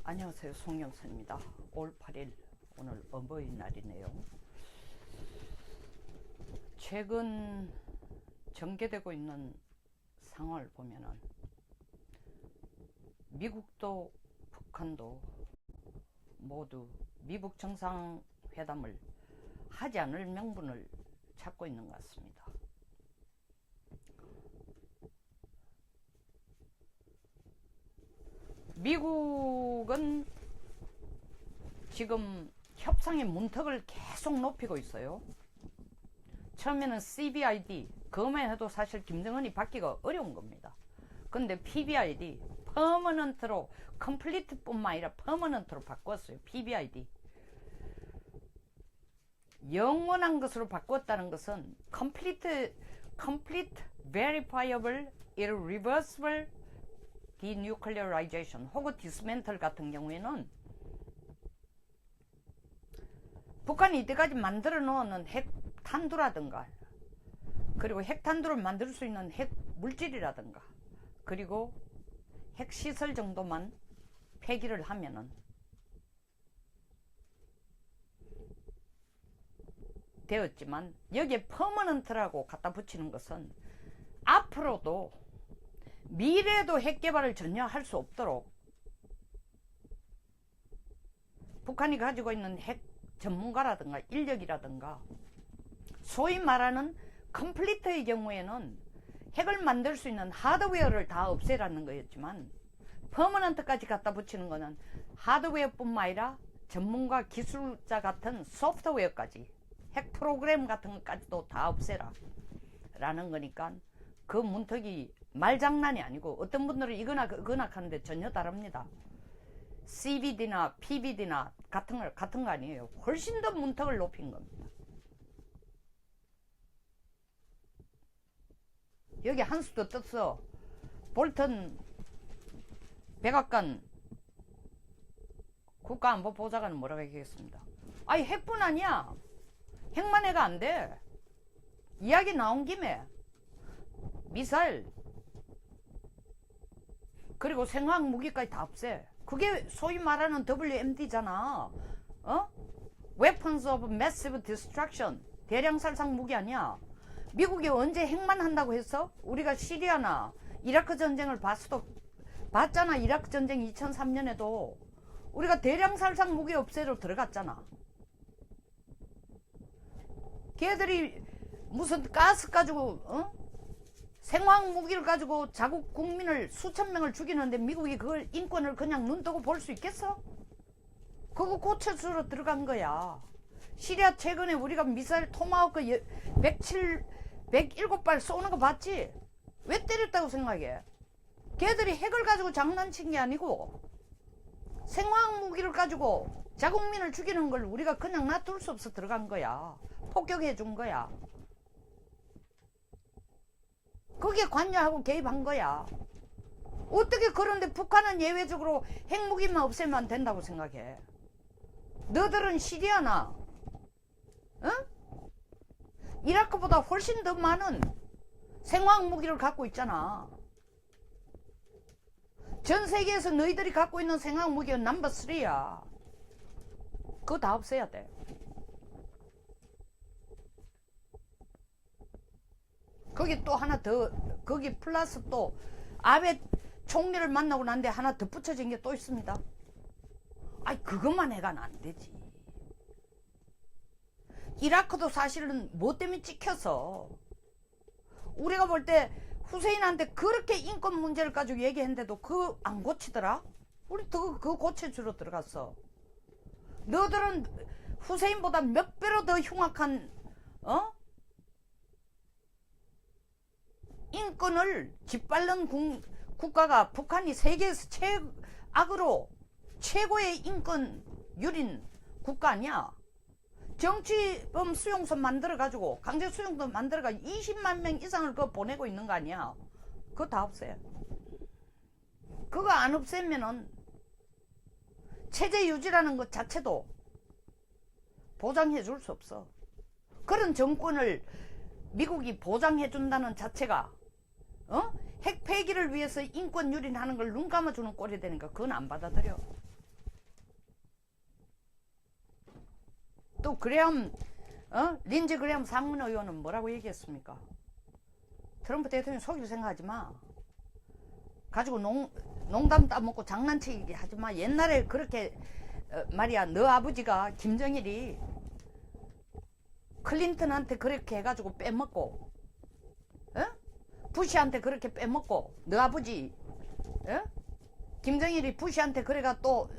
안녕하세요, 송영선입니다. 5월 8일 오늘 어버이날이네요. 최근 전개되고 있는 상황을 보면은 미국도 북한도 모두 미북 정상회담을 하지 않을 명분을 찾고 있는 것 같습니다. 미국은 지금 협상의 문턱을 계속 높이고 있어요. 처음에는 CBID, 그것만 해도 사실 김정은이 받기가 어려운 겁니다. 근데 PBID, 퍼머넌트로, 컴플리트뿐만 아니라 퍼머넌트로 바꿨어요. PBID. 영원한 것으로 바꿨다는 것은 complete verifiable, irreversible denuclearization 혹은 디스멘털 같은 경우에는 북한이 이때까지 만들어 놓은 핵탄두라든가 그리고 핵탄두를 만들 수 있는 핵물질이라든가 그리고 핵시설 정도만 폐기를 하면은 되었지만 여기에 퍼머넌트라고 갖다 붙이는 것은 앞으로도 미래에도 핵개발을 전혀 할 수 없도록 북한이 가지고 있는 핵 전문가라든가 인력이라든가 소위 말하는 컴플리트의 경우에는 핵을 만들 수 있는 하드웨어를 다 없애라는 거였지만 퍼머넌트까지 갖다 붙이는 거는 하드웨어뿐만 아니라 전문가 기술자 같은 소프트웨어까지 핵 프로그램 같은 것까지도 다 없애라 라는 거니까 그 문턱이 말장난이 아니고 어떤 분들은 이거나 그거나 하는데 전혀 다릅니다. CBD나 PBD나 같은 거 아니에요. 훨씬 더 문턱을 높인 겁니다. 여기 한 수도 떴어. 볼턴 백악관 국가안보보좌관은 뭐라고 얘기했습니다. 아니 핵뿐 아니야. 핵만 해가 안 돼. 이야기 나온 김에 미사일 그리고 생화학 무기까지 다 없애. 그게 소위 말하는 WMD잖아. Weapons of Massive Destruction. 대량 살상 무기 아니야. 미국이 언제 핵만 한다고 했어? 우리가 시리아나 이라크 전쟁을 봤잖아. 이라크 전쟁 2003년에도 우리가 대량 살상 무기 없애로 들어갔잖아. 걔들이 무슨 가스 가지고 생화학 무기를 가지고 자국 국민을 수천 명을 죽이는데 미국이 그걸 인권을 그냥 눈 뜨고 볼 수 있겠어? 그거 고쳐주러 들어간 거야. 시리아 최근에 우리가 미사일 토마호크 107발 쏘는 거 봤지? 왜 때렸다고 생각해? 걔들이 핵을 가지고 장난친 게 아니고 생화학 무기를 가지고 자국민을 죽이는 걸 우리가 그냥 놔둘 수 없어 들어간 거야. 폭격해 준 거야. 거기에 관여하고 개입한 거야. 어떻게 그런데 북한은 예외적으로 핵무기만 없애면 된다고 생각해? 너들은 시리아나 이라크보다 훨씬 더 많은 생화학 무기를 갖고 있잖아. 전 세계에서 너희들이 갖고 있는 생화학 무기가 넘버 3야. 그거 다 없애야 돼. 거기 또 하나 더, 거기 플러스 또 아베 총리를 만나고 난데 하나 더 붙여진 게 또 있습니다. 아이 그것만 해가는 안 되지. 이라크도 사실은 뭐 때문에 찍혀서 우리가 볼 때 후세인한테 그렇게 인권 문제를 가지고 얘기했는데도 그거 안 고치더라? 우리 그거 고쳐주러 들어갔어. 너들은 후세인보다 몇 배로 더 흉악한 인권을 짓밟는 국가가 북한이 세계에서 최고의 인권 유린 국가 아니야. 정치범 수용소 만들어가지고 강제 수용소 만들어가지고 20만 명 이상을 그거 보내고 있는 거 아니야. 그거 다 없애. 그거 안 없애면은 체제 유지라는 것 자체도 보장해 줄 수 없어. 그런 정권을 미국이 보장해 준다는 자체가 핵 폐기를 위해서 인권 유린하는 걸 눈 감아주는 꼴이 되니까 그건 안 받아들여. 또 린지 그레엄 상원 의원은 뭐라고 얘기했습니까? 트럼프 대통령 속일 생각하지 마. 가지고 농담 따먹고 장난치기 하지 마. 옛날에 그렇게 말이야, 너 아버지가 김정일이 클린턴한테 그렇게 해가지고 빼먹고, 부시한테 그렇게 빼먹고, 너 아버지, 김정일이 부시한테 그래가 또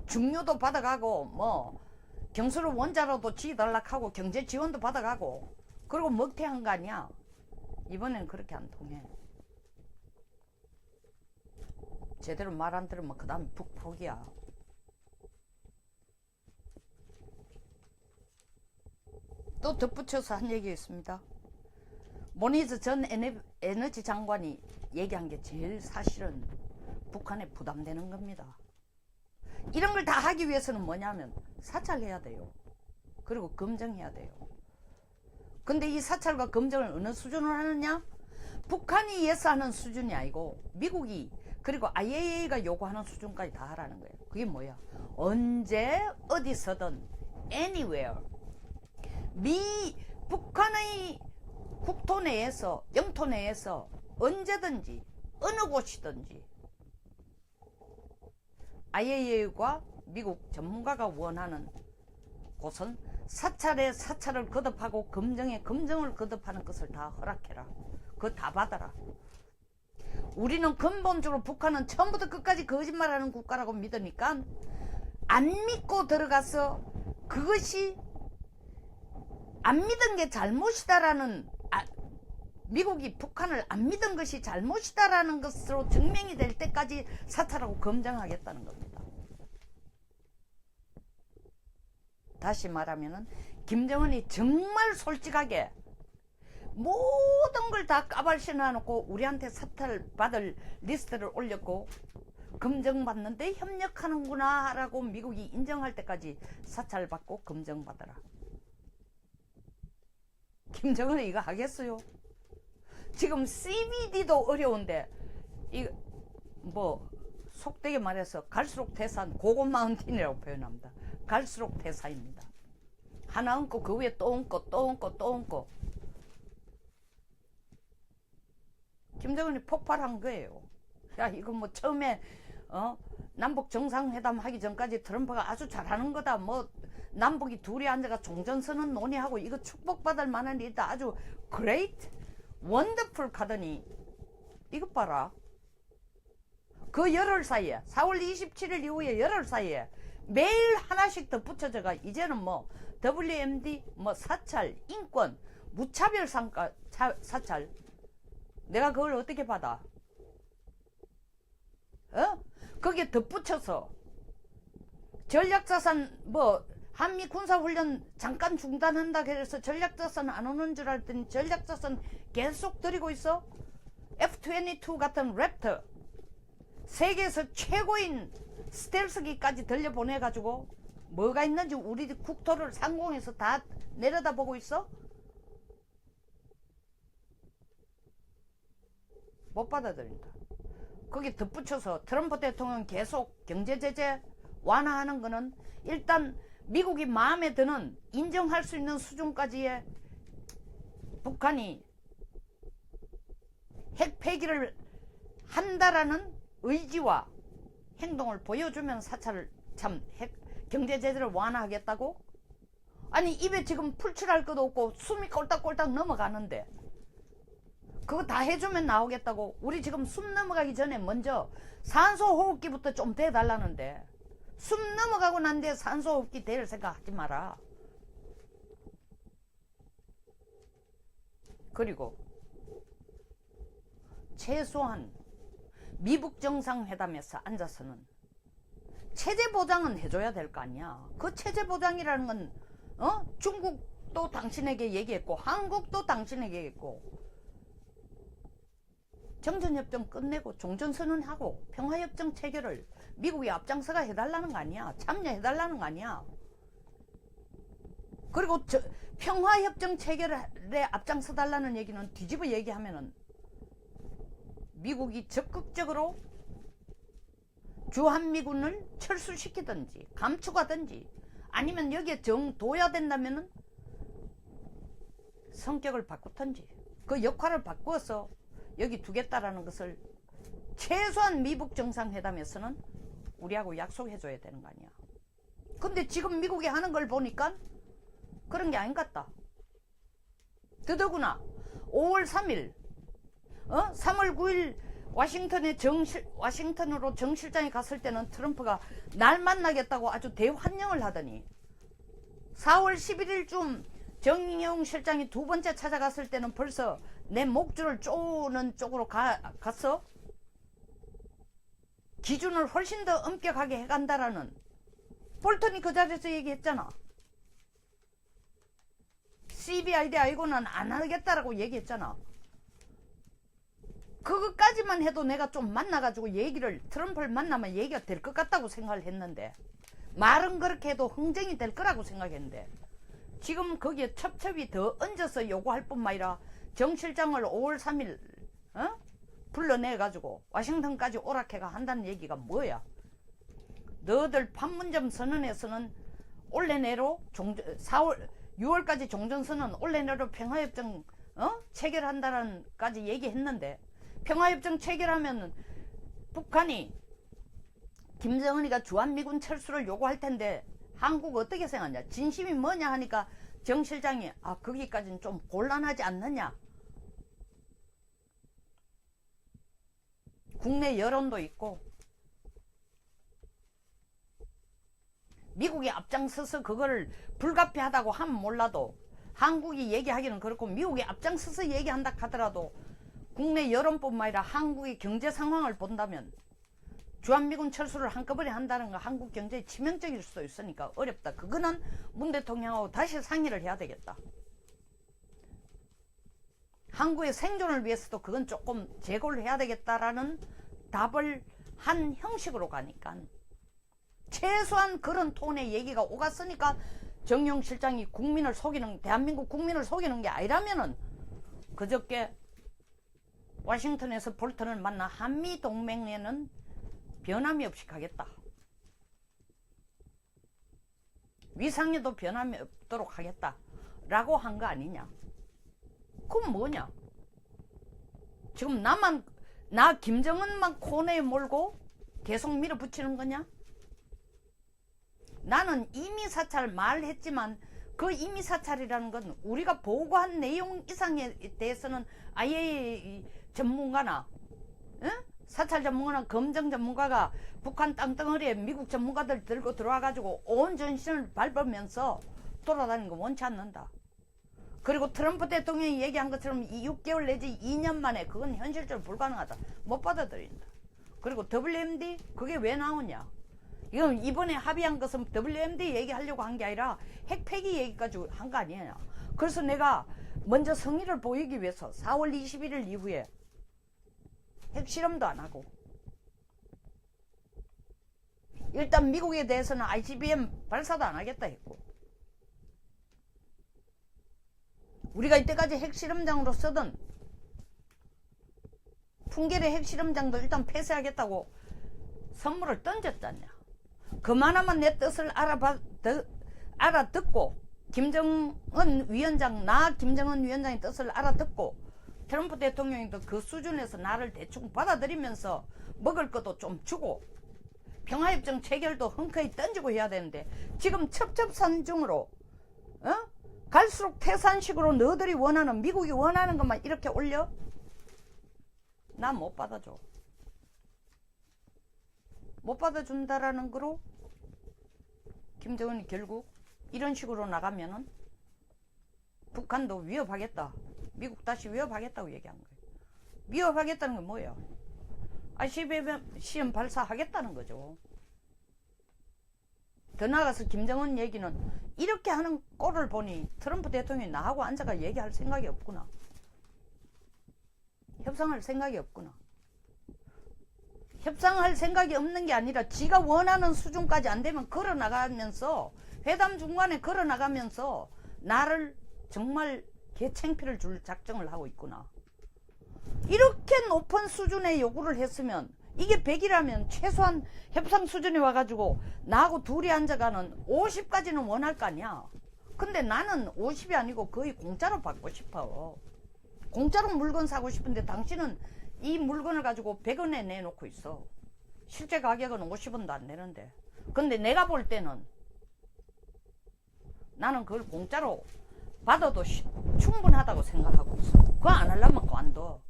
중료도 받아가고 뭐 경수로 원자로도 지달락하고 경제 지원도 받아가고 그리고 먹튀한 거 아니야. 이번엔 그렇게 안 통해. 제대로 말 안 들으면 그 다음에 북폭이야. 또 덧붙여서 한 얘기 있습니다. 모니즈 전 에너지 장관이 얘기한 게 제일 사실은 북한에 부담되는 겁니다. 이런 걸 다 하기 위해서는 뭐냐면 사찰해야 돼요. 그리고 검증해야 돼요. 근데 이 사찰과 검증을 어느 수준으로 하느냐? 북한이 예스하는 수준이 아니고 미국이 그리고 IAEA가 요구하는 수준까지 다 하라는 거예요. 그게 뭐야? 언제 어디서든 anywhere 북한의 국토 내에서 영토 내에서 언제든지 어느 곳이든지 IAEA과 미국 전문가가 원하는 곳은 사찰에 사찰을 거듭하고 검증에 검증을 거듭하는 것을 다 허락해라. 그거 다 받아라. 우리는 근본적으로 북한은 처음부터 끝까지 거짓말하는 국가라고 믿으니까 안 믿고 들어가서 그것이 안 믿은 게 잘못이다라는 미국이 북한을 안 믿은 것이 잘못이다라는 것으로 증명이 될 때까지 사찰하고 검증하겠다는 겁니다. 다시 말하면은 김정은이 정말 솔직하게 모든 걸 다 까발신어놓고 우리한테 사찰 받을 리스트를 올렸고 검증받는데 협력하는구나 라고 미국이 인정할 때까지 사찰 받고 검증받아라. 김정은이 이거 하겠어요? 지금 CBD도 어려운데 속되게 말해서 갈수록 태산 고급 마운틴이라고 표현합니다. 갈수록 태산입니다. 하나 얹고 그 위에 또 얹고 또 얹고 또 얹고 김정은이 폭발한 거예요. 야 이거 뭐 처음에 남북 정상회담 하기 전까지 트럼프가 아주 잘하는 거다. 뭐 남북이 둘이 앉아가 종전선언 논의하고 이거 축복받을 만한 일이다. 아주 great, wonderful 가더니 이것 봐라. 그 열흘 사이에 4월 27일 이후에 열흘 사이에 매일 하나씩 더 붙여져가 이제는 뭐 WMD 뭐 사찰 인권 무차별 사찰 내가 그걸 어떻게 받아? 거기에 덧붙여서 전략자산 뭐 한미 군사훈련 잠깐 중단한다 그래서 전략자산 안 오는 줄 알았더니 전략자산 계속 들이고 있어. F-22 같은 랩터 세계에서 최고인 스텔스기까지 들려보내가지고 뭐가 있는지 우리 국토를 상공에서 다 내려다보고 있어? 못 받아들인다. 거기 덧붙여서 트럼프 대통령 계속 경제제재 완화하는 거는 일단 미국이 마음에 드는 인정할 수 있는 수준까지의 북한이 핵 폐기를 한다라는 의지와 행동을 보여주면 사찰을 경제제재를 완화하겠다고? 아니 입에 지금 풀칠할 것도 없고 숨이 꼴딱꼴딱 넘어가는데 그거 다 해주면 나오겠다고? 우리 지금 숨 넘어가기 전에 먼저 산소호흡기부터 좀 대달라는데 숨 넘어가고 난 뒤에 산소호흡기 댈 생각 하지 마라. 그리고 최소한 미북 정상회담에서 앉아서는 체제 보장은 해줘야 될 거 아니야. 그 체제 보장이라는 건 중국도 당신에게 얘기했고 한국도 당신에게 얘기했고 정전협정 끝내고 종전선언하고 평화협정 체결을 미국이 앞장서가 해달라는 거 아니야. 참여해달라는 거 아니야. 그리고 평화협정 체결에 앞장서달라는 얘기는 뒤집어 얘기하면은 미국이 적극적으로 주한미군을 철수시키든지 감축하든지 아니면 여기에 정 둬야 된다면은 성격을 바꾸든지 그 역할을 바꾸어서 여기 두겠다라는 것을 최소한 미북 정상회담에서는 우리하고 약속해줘야 되는 거 아니야. 근데 지금 미국이 하는 걸 보니까 그런 게 아닌 것 같다. 더더구나 5월 3일 3월 9일 와싱턴으로 정 실장이 갔을 때는 트럼프가 날 만나겠다고 아주 대환영을 하더니 4월 11일쯤 정의용 실장이 두 번째 찾아갔을 때는 벌써 내 목줄을 쪼는 쪽으로 갔어. 기준을 훨씬 더 엄격하게 해간다라는 볼턴이 그 자리에서 얘기했잖아. CBID 알고는 안 하겠다라고 얘기했잖아. 그것까지만 해도 내가 좀 만나가지고 트럼프를 만나면 얘기가 될 것 같다고 생각을 했는데 말은 그렇게 해도 흥정이 될 거라고 생각했는데 지금 거기에 첩첩이 더 얹어서 요구할 뿐만 아니라 정 실장을 5월 3일 불러내가지고 와싱턴까지 오락해가 한다는 얘기가 뭐야? 너들 판문점 선언에서는 올해 내로 6월까지 종전선언 올해 내로 평화협정 체결한다는 까지 얘기했는데 평화협정 체결하면 북한이 김정은이가 주한미군 철수를 요구할 텐데 한국 어떻게 생각하냐? 진심이 뭐냐 하니까 정 실장이 거기까지는 좀 곤란하지 않느냐? 국내 여론도 있고 미국이 앞장서서 그거를 불가피하다고 하면 몰라도 한국이 얘기하기는 그렇고 미국이 앞장서서 얘기한다 하더라도 국내 여론뿐만 아니라 한국의 경제 상황을 본다면 주한미군 철수를 한꺼번에 한다는 건 한국 경제에 치명적일 수도 있으니까 어렵다. 그거는 문 대통령하고 다시 상의를 해야 되겠다. 한국의 생존을 위해서도 그건 조금 재고를 해야 되겠다라는 답을 한 형식으로 가니까 최소한 그런 톤의 얘기가 오갔으니까 정용 실장이 대한민국 국민을 속이는 게 아니라면은 그저께 워싱턴에서 볼턴을 만나 한미 동맹에는 변함이 없이 가겠다. 위상에도 변함이 없도록 하겠다. 라고 한 거 아니냐. 그건 뭐냐. 지금 나 김정은만 코너에 몰고 계속 밀어붙이는 거냐? 나는 이미 사찰 말했지만 그 이미 사찰이라는 건 우리가 보고한 내용 이상에 대해서는 아예 전문가나 사찰 전문가나 검정 전문가가 북한 땅덩어리에 미국 전문가들 들고 들어와가지고 온 전신을 밟으면서 돌아다니는 거 원치 않는다. 그리고 트럼프 대통령이 얘기한 것처럼 6개월 내지 2년 만에 그건 현실적으로 불가능하다. 못 받아들인다. 그리고 WMD 그게 왜 나오냐. 이건 이번에 합의한 것은 WMD 얘기하려고 한 게 아니라 핵폐기 얘기까지 한 거 아니냐. 그래서 내가 먼저 성의를 보이기 위해서 4월 21일 이후에 핵실험도 안 하고 일단 미국에 대해서는 ICBM 발사도 안 하겠다 했고 우리가 이때까지 핵실험장으로 쓰던 풍계리 핵실험장도 일단 폐쇄하겠다고 선물을 던졌잖냐. 그만하면 내 뜻을 알아듣고 김정은 위원장의 뜻을 알아듣고 트럼프 대통령도 그 수준에서 나를 대충 받아들이면서 먹을 것도 좀 주고 평화협정 체결도 흔쾌히 던지고 해야 되는데 지금 첩첩산중으로 갈수록 태산식으로 너희들이 원하는 미국이 원하는 것만 이렇게 올려? 난 못 받아줘. 못 받아준다라는 거로 김정은이 결국 이런 식으로 나가면은 북한도 위협하겠다. 미국 다시 위협하겠다고 얘기한 거예요. 위협하겠다는 건 뭐예요? ICBM 발사하겠다는 거죠. 더 나아가서 김정은 얘기는 이렇게 하는 꼴을 보니 트럼프 대통령이 나하고 앉아가 얘기할 생각이 없구나. 협상할 생각이 없구나. 협상할 생각이 없는 게 아니라 지가 원하는 수준까지 안 되면 걸어나가면서 회담 중간에 걸어나가면서 나를 정말 개창피를 줄 작정을 하고 있구나. 이렇게 높은 수준의 요구를 했으면 이게 100이라면 최소한 협상 수준에 와가지고 나하고 둘이 앉아가는 50까지는 원할 거 아니야. 근데 나는 50이 아니고 거의 공짜로 받고 싶어. 공짜로 물건 사고 싶은데 당신은 이 물건을 가지고 100원에 내놓고 있어. 실제 가격은 50원도 안 되는데. 근데 내가 볼 때는 나는 그걸 공짜로 받아도 충분하다고 생각하고 있어. 그거 안 하려면 관둬.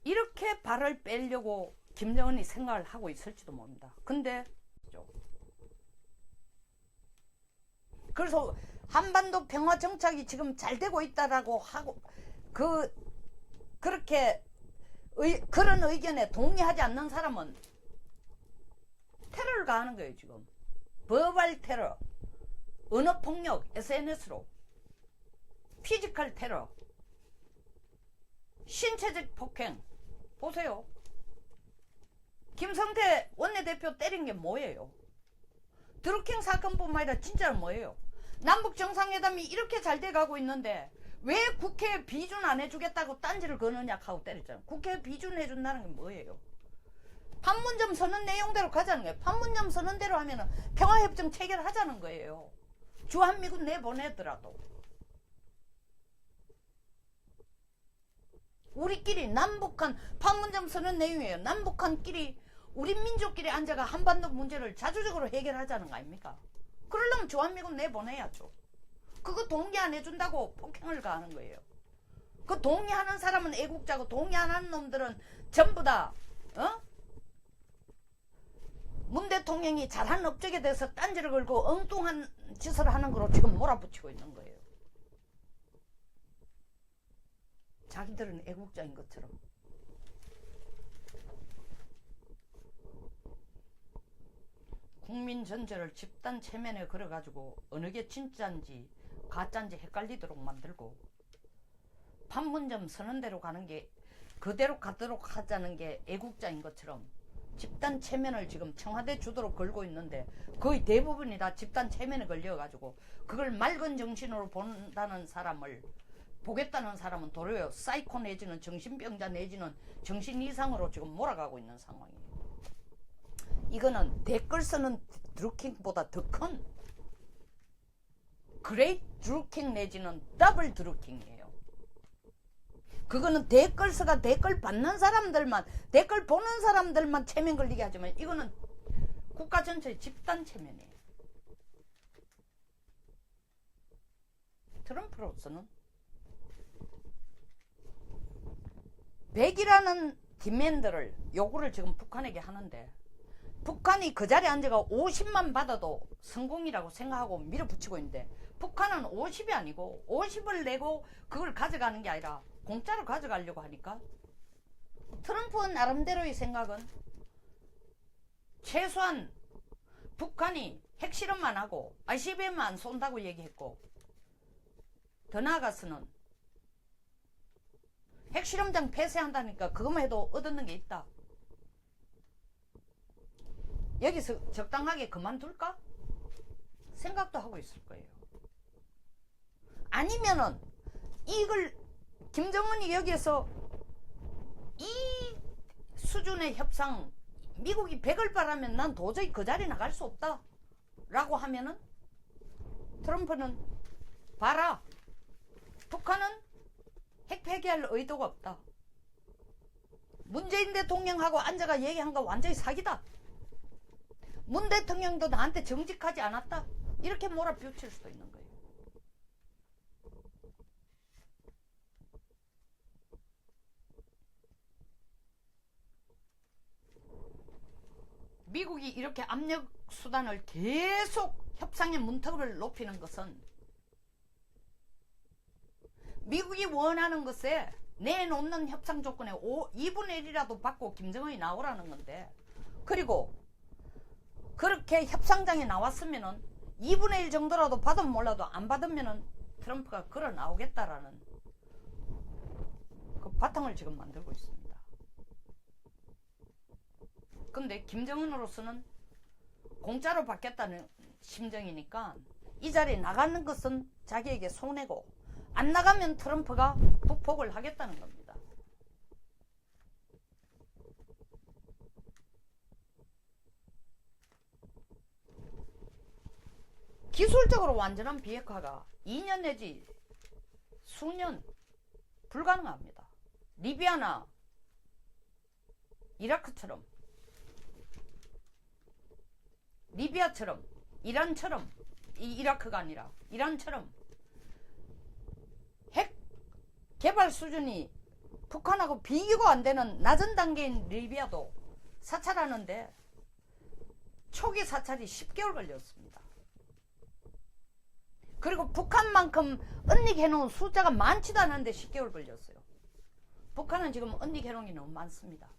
이렇게 발을 빼려고 김정은이 생각을 하고 있을지도 모른다. 근데 그래서 한반도 평화 정착이 지금 잘 되고 있다라고 하고 그렇게 그런 의견에 동의하지 않는 사람은 테러를 가하는 거예요. 지금 버발 테러, 언어폭력, SNS로 피지컬 테러, 신체적 폭행. 보세요. 김성태 원내대표 때린 게 뭐예요? 드루킹 사건뿐만 아니라 진짜로 뭐예요? 남북 정상회담이 이렇게 잘 돼가고 있는데 왜 국회에 비준 안 해주겠다고 딴지를 거느냐 하고 때렸잖아요. 국회에 비준 해준다는 게 뭐예요? 판문점 선언 내용대로 가자는 거예요. 판문점 선언대로 하면은 평화협정 체결하자는 거예요. 주한미군 내보내더라도. 우리끼리 남북한 판문점 선언 내용이에요. 남북한끼리 우리 민족끼리 앉아가 한반도 문제를 자주적으로 해결하자는 거 아닙니까? 그러려면 주한미군 내보내야죠. 그거 동의 안 해준다고 폭행을 가하는 거예요. 그 동의하는 사람은 애국자고 동의 안 하는 놈들은 전부 다 문 대통령이 잘한 업적에 대해서 딴지를 걸고 엉뚱한 짓을 하는 거로 지금 몰아붙이고 있는 거예요. 자기들은 애국자인 것처럼. 국민 전체를 집단 체면에 걸어가지고 어느 게 진짜인지 가짜인지 헷갈리도록 만들고 판문점 선언대로 가는 게 그대로 가도록 하자는 게 애국자인 것처럼 집단 체면을 지금 청와대 주도로 걸고 있는데 거의 대부분이 다 집단 체면에 걸려가지고 그걸 맑은 정신으로 본다는 사람을 보겠다는 사람은 도리어 사이코 내지는 정신병자 내지는 정신 이상으로 지금 몰아가고 있는 상황이에요. 이거는 댓글 쓰는 드루킹보다 더 큰 그레이트 드루킹 내지는 더블 드루킹이에요. 그거는 댓글 쓰가 댓글 받는 사람들만 댓글 보는 사람들만 체면 걸리게 하지만 이거는 국가 전체의 집단 체면이에요. 트럼프로서는 100이라는 디맨드를 요구를 지금 북한에게 하는데 북한이 그 자리에 앉아가 50만 받아도 성공이라고 생각하고 밀어붙이고 있는데 북한은 50이 아니고 50을 내고 그걸 가져가는 게 아니라 공짜로 가져가려고 하니까 트럼프 나름대로의 생각은 최소한 북한이 핵실험만 하고 ICBM만 안 쏜다고 얘기했고 더 나아가서는 핵실험장 폐쇄한다니까 그것만 해도 얻는 게 있다. 여기서 적당하게 그만둘까? 생각도 하고 있을 거예요. 아니면은 이걸 김정은이 여기에서 이 수준의 협상 미국이 100을 바라면 난 도저히 그 자리에 나갈 수 없다 라고 하면은 트럼프는 봐라 북한은 핵 폐기할 의도가 없다. 문재인 대통령하고 앉아가 얘기한 거 완전히 사기다. 문 대통령도 나한테 정직하지 않았다. 이렇게 몰아붙일 수도 있는 거예요. 미국이 이렇게 압력 수단을 계속 협상의 문턱을 높이는 것은 미국이 원하는 것에 내놓는 협상 조건에 2분의 1이라도 받고 김정은이 나오라는 건데 그리고 그렇게 협상장에 나왔으면은 2분의 1 정도라도 받으면 몰라도 안 받으면은 트럼프가 걸어 나오겠다라는 그 바탕을 지금 만들고 있습니다. 근데 김정은으로서는 공짜로 받겠다는 심정이니까 이 자리에 나가는 것은 자기에게 손해고 안 나가면 트럼프가 북폭을 하겠다는 겁니다. 기술적으로 완전한 비핵화가 2년 내지 수년 불가능합니다. 리비아나 이라크처럼, 리비아처럼, 이란처럼, 이라크가 아니라 이란처럼 핵 개발 수준이 북한하고 비교가 안 되는 낮은 단계인 리비아도 사찰하는데 초기 사찰이 10개월 걸렸습니다. 그리고 북한만큼 은닉해놓은 숫자가 많지도 않은데 10개월 걸렸어요. 북한은 지금 은닉해놓은 게 너무 많습니다.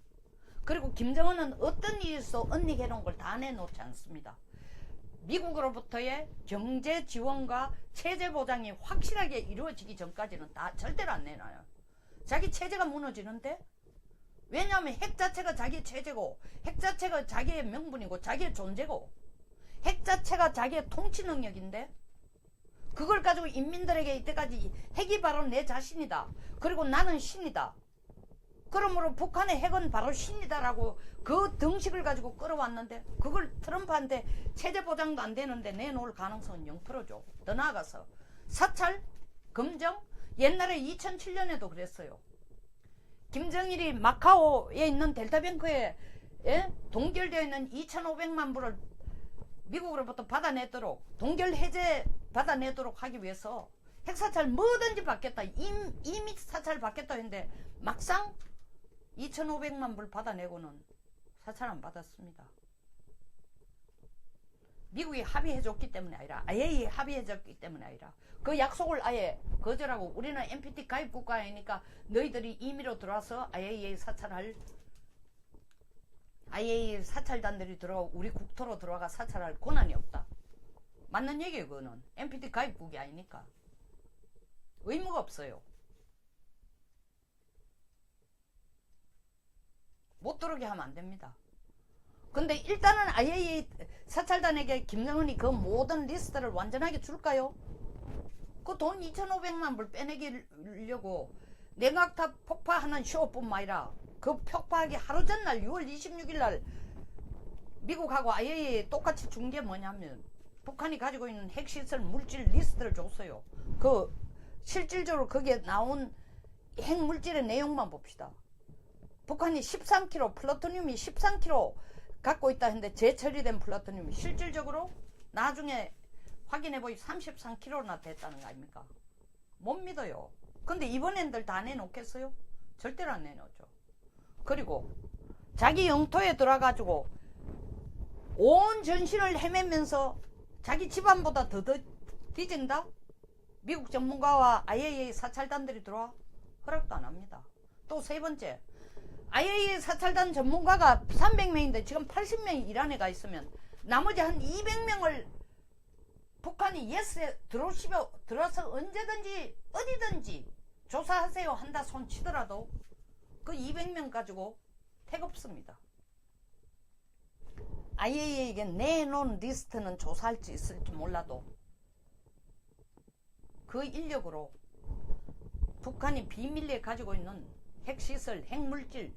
그리고 김정은은 어떤 일이 있어 은닉해놓은 걸 다 내놓지 않습니다. 미국으로부터의 경제 지원과 체제 보장이 확실하게 이루어지기 전까지는 다 절대로 안 내놔요. 자기 체제가 무너지는데, 왜냐하면 핵 자체가 자기의 체제고, 핵 자체가 자기의 명분이고, 자기의 존재고, 핵 자체가 자기의 통치 능력인데, 그걸 가지고 인민들에게 이때까지 핵이 바로 내 자신이다, 그리고 나는 신이다, 그러므로 북한의 핵은 바로 신이다라고 그 등식을 가지고 끌어왔는데, 그걸 트럼프한테 체제 보장도 안 되는데 내놓을 가능성은 0%죠. 더 나아가서 사찰, 검정, 옛날에 2007년에도 그랬어요. 김정일이 마카오에 있는 델타뱅크에 동결되어 있는 2,500만 불을 미국으로부터 받아내도록, 동결 해제 받아내도록 하기 위해서 핵사찰 뭐든지 받겠다, 이미 사찰 받겠다 했는데 막상 2,500만 불 받아내고는 사찰 안 받았습니다. 미국이 합의해줬기 때문에 아니라, IAEA 합의해줬기 때문에 아니라, 그 약속을 아예 거절하고, 우리는 NPT 가입 국가이니까 너희들이 임의로 들어와서 IAEA 사찰단들이 들어가고 우리 국토로 들어가 사찰할 권한이 없다. 맞는 얘기예요. 그거는 NPT 가입국이 아니니까 의무가 없어요. 못 들어오게 하면 안 됩니다. 근데 일단은 IAEA 사찰단에게 김정은이 그 모든 리스트를 완전하게 줄까요? 그 돈 2,500만 불 빼내기려고 냉각탑 폭파하는 쇼뿐만 아니라 그 폭파하기 하루 전날 6월 26일 날 미국하고 IAEA 똑같이 준 게 뭐냐면, 북한이 가지고 있는 핵시설 물질 리스트를 줬어요. 그 실질적으로 거기에 나온 핵물질의 내용만 봅시다. 북한이 13kg, 플루토늄이 13kg 갖고 있다 했는데 재처리된 플루토늄이 실질적으로 나중에 확인해보니 33kg나 됐다는 거 아닙니까? 못 믿어요. 근데 이번엔들 다 내놓겠어요? 절대로 안 내놓죠. 그리고 자기 영토에 들어가지고 온 전신을 헤매면서 자기 집안보다 더 뒤진다? 미국 전문가와 IAEA 사찰단들이 들어와? 허락도 안 합니다. 또 세 번째, IAEA 사찰단 전문가가 300명인데 지금 80명이 이란에 가 있으면 나머지 한 200명을 북한이 예스에 들어서 언제든지 어디든지 조사하세요 한다 손 치더라도 그 200명 가지고 택 없습니다. IAEA에게 내놓은 리스트는 조사할지 있을지 몰라도 그 인력으로 북한이 비밀리에 가지고 있는 핵시설, 핵물질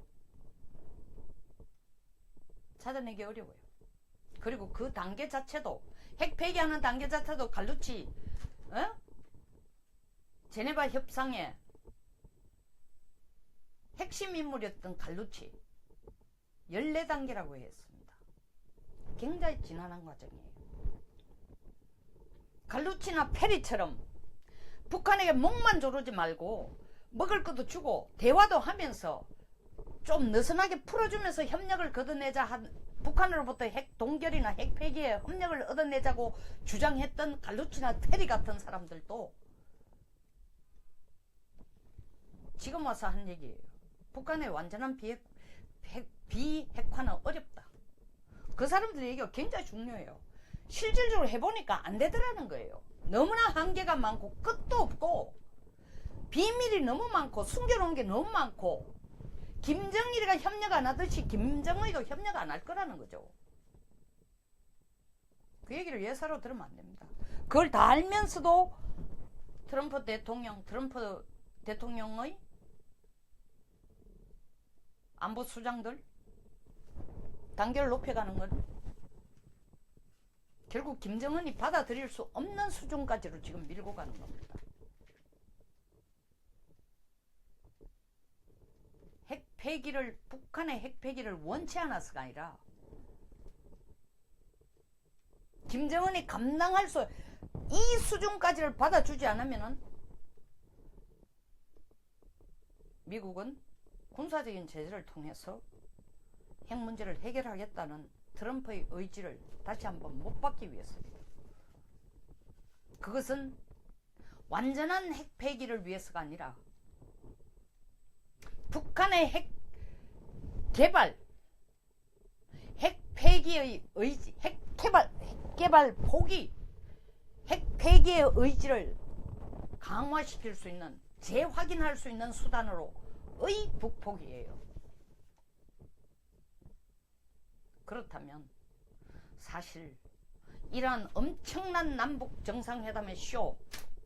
찾아내기 어려워요. 그리고 그 단계 자체도, 핵 폐기하는 단계 자체도 갈루치 제네바 협상의 핵심 인물이었던 갈루치 14단계라고 했습니다. 굉장히 지난한 과정이에요. 갈루치나 페리처럼 북한에게 목만 조르지 말고 먹을 것도 주고 대화도 하면서 좀 느슨하게 풀어주면서 협력을 걷어내자, 북한으로부터 핵 동결이나 핵 폐기에 협력을 얻어내자고 주장했던 갈루치나 페리 같은 사람들도 지금 와서 한 얘기예요. 북한의 완전한 비핵화는 어렵다. 그 사람들 얘기가 굉장히 중요해요. 실질적으로 해보니까 안 되더라는 거예요. 너무나 한계가 많고 끝도 없고 비밀이 너무 많고 숨겨놓은 게 너무 많고, 김정일이가 협력 안 하듯이 김정은이도 협력 안 할 거라는 거죠. 그 얘기를 예사로 들으면 안 됩니다. 그걸 다 알면서도 트럼프 대통령의 안보 수장들 단계를 높여가는 건 결국 김정은이 받아들일 수 없는 수준까지로 지금 밀고 가는 겁니다. 북한의 핵폐기를 원치 않아서가 아니라 김정은이 감당할 수 이 수준까지를 받아주지 않으면은 미국은 군사적인 제재를 통해서 핵 문제를 해결하겠다는 트럼프의 의지를 다시 한번 못 받기 위해서입니다. 그것은 완전한 핵 폐기를 위해서가 아니라 북한의 핵 개발, 핵 폐기의 의지, 핵 개발 포기, 핵 폐기의 의지를 강화시킬 수 있는, 재확인할 수 있는 수단으로의 북폭이에요. 그렇다면 사실 이러한 엄청난 남북 정상회담의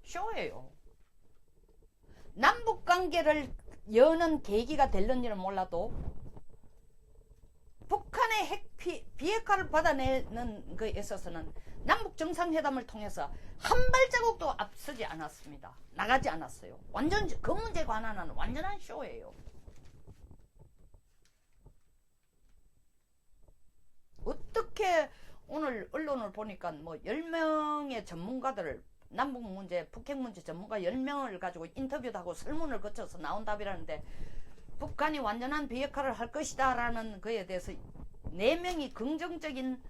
쇼예요. 남북 관계를 여는 계기가 될는지는 몰라도 북한의 핵 비핵화를 받아내는 것에 있어서는 남북 정상회담을 통해서 한 발자국도 앞서지 않았습니다. 나가지 않았어요. 완전 그 문제에 관한 완전한 쇼예요. 어떻게 오늘 언론을 보니까 뭐 10명의 전문가들을 남북 문제, 북핵 문제 전문가 10명을 가지고 인터뷰도 하고 설문을 거쳐서 나온 답이라는데 북한이 완전한 비핵화를 할 것이다 라는 거에 대해서 4명이 긍정적인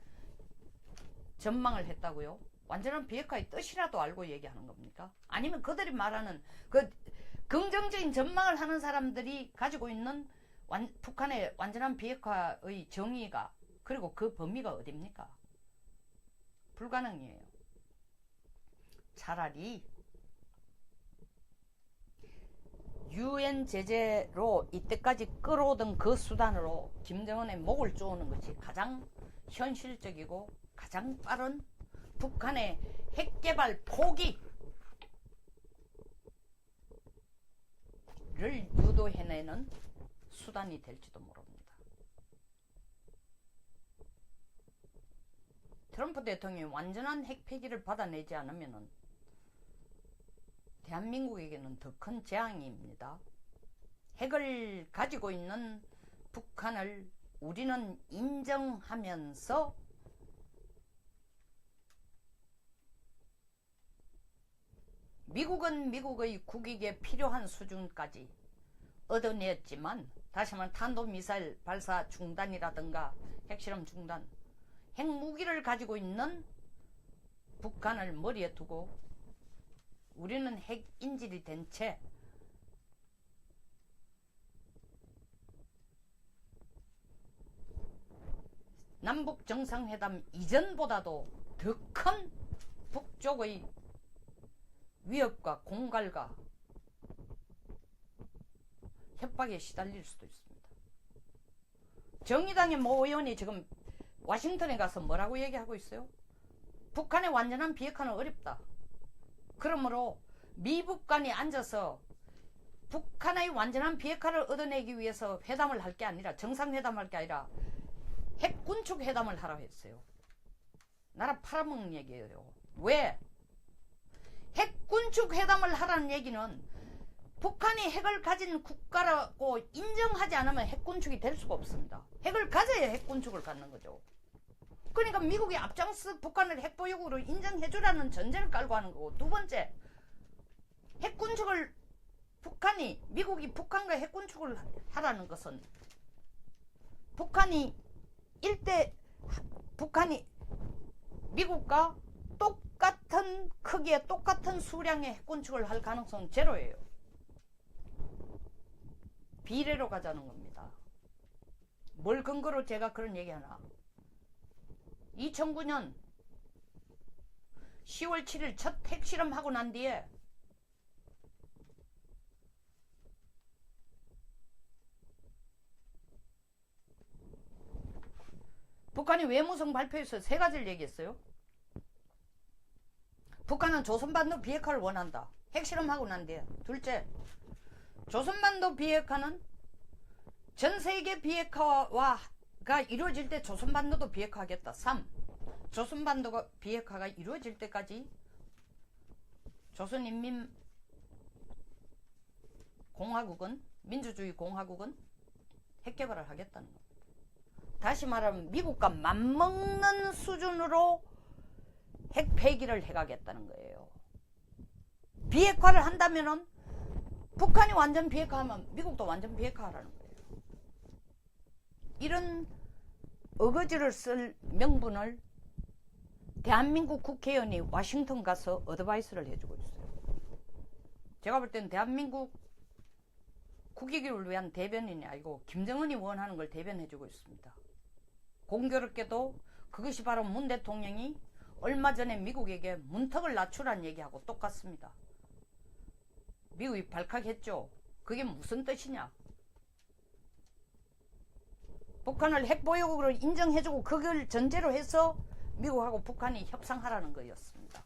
전망을 했다고요? 완전한 비핵화의 뜻이라도 알고 얘기하는 겁니까? 아니면 그들이 말하는 그 긍정적인 전망을 하는 사람들이 가지고 있는 북한의 완전한 비핵화의 정의가 그리고 그 범위가 어딥니까? 불가능이에요. 차라리 UN 제재로 이때까지 끌어오던 그 수단으로 김정은의 목을 조우는 것이 가장 현실적이고 가장 빠른 북한의 핵개발 포기를 유도해내는 수단이 될지도 모릅니다. 트럼프 대통령이 완전한 핵폐기를 받아내지 않으면 대한민국에게는 더 큰 재앙입니다. 핵을 가지고 있는 북한을 우리는 인정하면서 미국은 미국의 국익에 필요한 수준까지 얻어냈지만 다시 말하면 탄도미사일 발사 중단이라든가 핵실험 중단, 핵무기를 가지고 있는 북한을 머리에 두고 우리는 핵인질이 된 채 남북 정상회담 이전보다도 더 큰 북쪽의 위협과 공갈과 협박에 시달릴 수도 있습니다. 정의당의 모 의원이 지금 워싱턴에 가서 뭐라고 얘기하고 있어요? 북한의 완전한 비핵화는 어렵다. 그러므로 미북 간이 앉아서 북한의 완전한 비핵화를 얻어내기 위해서 회담을 할 게 아니라 정상회담을 할 게 아니라 핵군축 회담을 하라고 했어요. 나라 팔아먹는 얘기예요. 왜? 핵군축 회담을 하라는 얘기는 북한이 핵을 가진 국가라고 인정하지 않으면 핵군축이 될 수가 없습니다. 핵을 가져야 핵군축을 갖는 거죠. 그러니까 미국이 앞장서 북한을 핵보유국으로 인정해주라는 전제를 깔고 하는 거고, 두 번째, 핵군축을 미국이 북한과 핵군축을 하라는 것은 북한이 미국과 똑같은 크기에 똑같은 수량의 핵군축을 할 가능성은 제로예요. 비례로 가자는 겁니다. 뭘 근거로 제가 그런 얘기하나? 2009년 10월 7일 첫 핵실험하고 난 뒤에 북한이 외무성 발표에서 3가지를 얘기했어요. 북한은 조선반도 비핵화를 원한다. 핵실험하고 난 뒤에. 둘째, 조선반도 비핵화는 전 세계 비핵화가 이루어질 때 조선반도도 비핵화하겠다. 3. 조선반도가 비핵화가 이루어질 때까지 조선인민공화국은 민주주의 공화국은 핵개발을 하겠다는 겁니다. 다시 말하면 미국과 맞먹는 수준으로 핵 폐기를 해가겠다는 거예요. 비핵화를 한다면은 북한이 완전 비핵화하면 미국도 완전 비핵화하라는 거예요. 이런 어거지를 쓸 명분을 대한민국 국회의원이 워싱턴 가서 어드바이스를 해주고 있어요. 제가 볼 때는 대한민국 국익을 위한 대변인이 아니고 김정은이 원하는 걸 대변해주고 있습니다. 공교롭게도 그것이 바로 문 대통령이 얼마 전에 미국에게 문턱을 낮추라는 얘기하고 똑같습니다. 미국이 발칵했죠. 그게 무슨 뜻이냐? 북한을 핵보유국으로 인정해주고 그걸 전제로 해서 미국하고 북한이 협상하라는 거였습니다.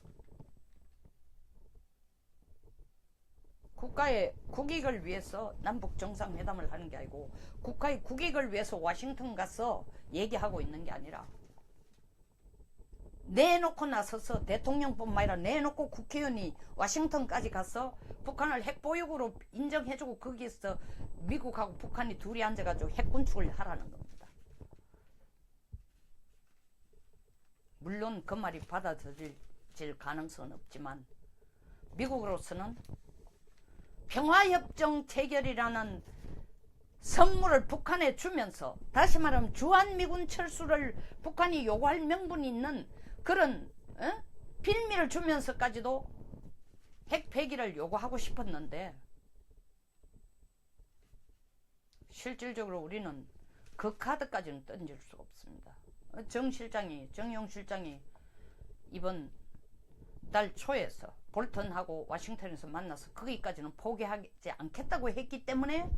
국가의 국익을 위해서 남북 정상회담을 하는 게 아니고 국가의 국익을 위해서 워싱턴 가서 얘기하고 있는 게 아니라 내놓고 나서서 대통령뿐만 아니라 내놓고 국회의원이 워싱턴까지 가서 북한을 핵보유국으로 인정해주고 거기에서 미국하고 북한이 둘이 앉아가지고 핵군축을 하라는 겁니다. 물론 그 말이 받아들일 가능성은 없지만 미국으로서는 평화협정 체결이라는 선물을 북한에 주면서 다시 말하면 주한미군 철수를 북한이 요구할 명분이 있는 그런 빌미를 주면서까지도 핵 폐기를 요구하고 싶었는데 실질적으로 우리는 그 카드까지는 던질 수가 없습니다. 정용 실장이 이번 달 초에서 볼턴하고 워싱턴에서 만나서 거기까지는 포기하지 않겠다고 했기 때문에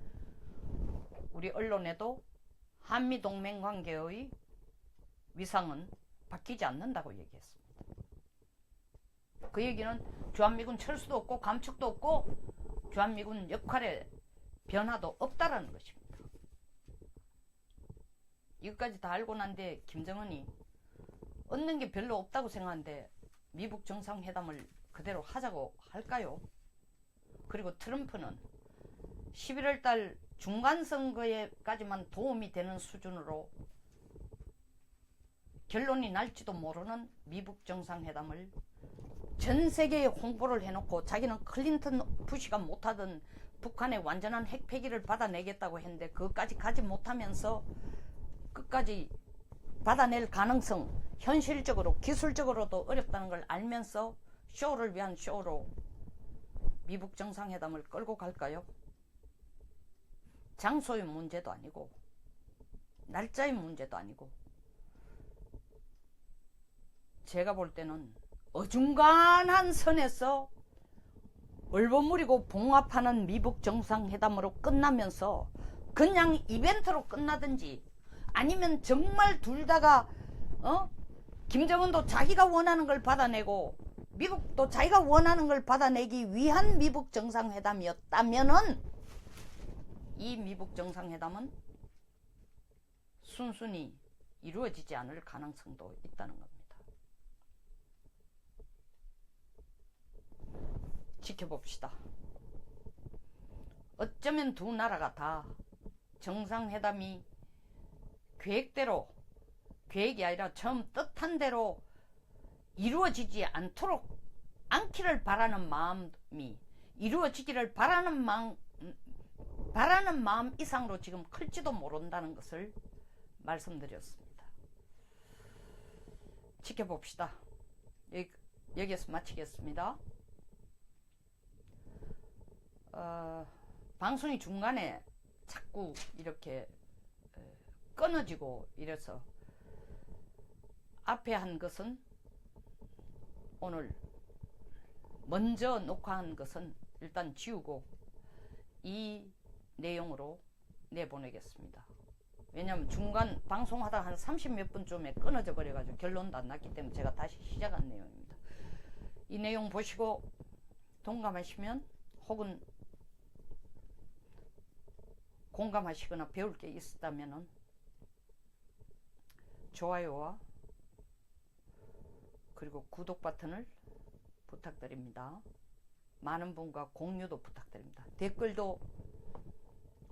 우리 언론에도 한미동맹 관계의 위상은 바뀌지 않는다고 얘기했습니다. 그 얘기는 주한미군 철수도 없고 감축도 없고 주한미군 역할의 변화도 없다라는 것입니다. 이것까지 다 알고 난 뒤에 김정은이 얻는 게 별로 없다고 생각하는데 미북 정상회담을 그대로 하자고 할까요? 그리고 트럼프는 11월 달 중간선거에까지만 도움이 되는 수준으로 결론이 날지도 모르는 미북 정상회담을 전 세계에 홍보를 해놓고 자기는 클린턴 부시가 못하던 북한의 완전한 핵폐기를 받아내겠다고 했는데 그것까지 가지 못하면서 끝까지 받아낼 가능성, 현실적으로 기술적으로도 어렵다는 걸 알면서 쇼를 위한 쇼로 미북 정상회담을 끌고 갈까요? 장소의 문제도 아니고 날짜의 문제도 아니고 제가 볼 때는 어중간한 선에서 얼버무리고 봉합하는 미북 정상회담으로 끝나면서 그냥 이벤트로 끝나든지 아니면 정말 둘 다가 김정은도 자기가 원하는 걸 받아내고 미국도 자기가 원하는 걸 받아내기 위한 미북 정상회담이었다면은 이 미북 정상회담은 순순히 이루어지지 않을 가능성도 있다는 겁니다. 지켜봅시다. 어쩌면 두 나라가 다 정상회담이 계획대로, 계획이 아니라 처음 뜻한 대로 이루어지지 않기를 바라는 마음이 이루어지기를 바라는 마음 이상으로 지금 클지도 모른다는 것을 말씀드렸습니다. 지켜봅시다. 여기에서 마치겠습니다. 방송이 중간에 자꾸 이렇게 끊어지고 이래서 앞에 한 것은 오늘 먼저 녹화한 것은 일단 지우고 이 내용으로 내보내겠습니다. 왜냐하면 중간 방송하다 한 30몇 분쯤에 끊어져 버려가지고 결론도 안 났기 때문에 제가 다시 시작한 내용입니다. 이 내용 보시고 동감하시면 혹은 공감하시거나 배울 게 있었다면 좋아요와 그리고 구독 버튼을 부탁드립니다. 많은 분과 공유도 부탁드립니다. 댓글도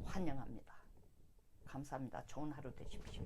환영합니다. 감사합니다. 좋은 하루 되십시오.